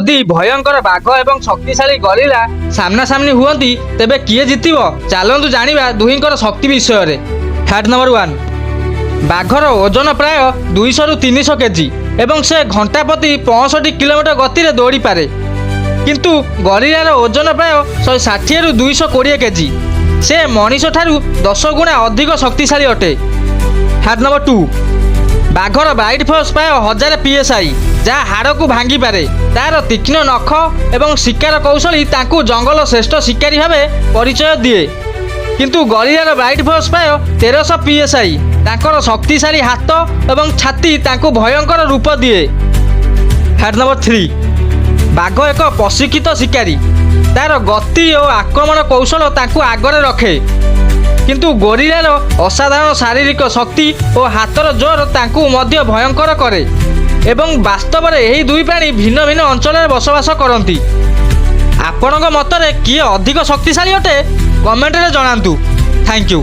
যদি ভয়ঙ্কর বাঘ এবং শক্তিশালী গরিলা সামনাসামনি হুଅନ୍ତି ତେବେ କିଏ ଜିତିବ? ଚାଲନ୍ତୁ ଜାଣିବା ଦୁହିଁଙ୍କର ଶକ୍ତି ବିଷୟରେ। ଫ୍ୟାକ୍ଟ ନମ୍ବର 1, ବାଘର ଓଜନ ପ୍ରାୟ 200ରୁ 300 କେଜି ଏବଂ ସେ ଘଣ୍ଟା ପ୍ରତି 65 କିଲୋମିଟର ଗତିରେ ଦୌଡ଼ିପାରେ। କିନ୍ତୁ ଗରିଲାର ଓଜନ ପ୍ରାୟ 160ରୁ 220 କେଜି। ସେ ମଣିଷଠାରୁ 10 ଗୁଣା ଅଧିକ ଶକ୍ତିଶାଳୀ ଅଟେ। ଫ୍ୟାକ୍ଟ ନମ୍ବର 2, ବାଘର ବାଇଟ୍ ଫୋର୍ସ ପ୍ରାୟ 1000 PSI, ଯାହା ହାଡ଼କୁ ଭାଙ୍ଗିପାରେ। ତାର ତୀକ୍ଷ୍ଣ ନଖ ଏବଂ ଶିକାର କୌଶଳୀ ତାଙ୍କୁ ଜଙ୍ଗଲ ଶ୍ରେଷ୍ଠ ଶିକାରୀ ଭାବେ ପରିଚୟ ଦିଏ। କିନ୍ତୁ ଗରିଲାର ବାଇଟ୍ ଫୋର୍ସ ପ୍ରାୟ 1300 PSI, ତାଙ୍କର ଶକ୍ତିଶାଳୀ ହାତ ଏବଂ ଛାତି ତାଙ୍କୁ ଭୟଙ୍କର ରୂପ ଦିଏ। ଫ୍ୟାକ୍ଟ ନମ୍ବର 3, ବାଘ ଏକ ପ୍ରଶିକ୍ଷିତ ଶିକାରୀ। ତାର ଗତି ଓ ଆକ୍ରମଣ କୌଶଳ ତାଙ୍କୁ ଆଗରେ ରଖେ। କିନ୍ତୁ ଗରିଲାର ଅସାଧାରଣ ଶାରୀରିକ ଶକ୍ତି ଓ ହାତର ଜୋର ତାଙ୍କୁ ମଧ୍ୟ ଭୟଙ୍କର କରେ। ଏବଂ ବାସ୍ତବରେ ଏହି ଦୁଇ ପ୍ରାଣୀ ଭିନ୍ନ ଭିନ୍ନ ଅଞ୍ଚଳରେ ବସବାସ କରନ୍ତି। ଆପଣଙ୍କ ମତରେ କିଏ ଅଧିକ ଶକ୍ତିଶାଳୀ ଅଟେ? କମେଣ୍ଟରେ ଜଣାନ୍ତୁ। Thank you.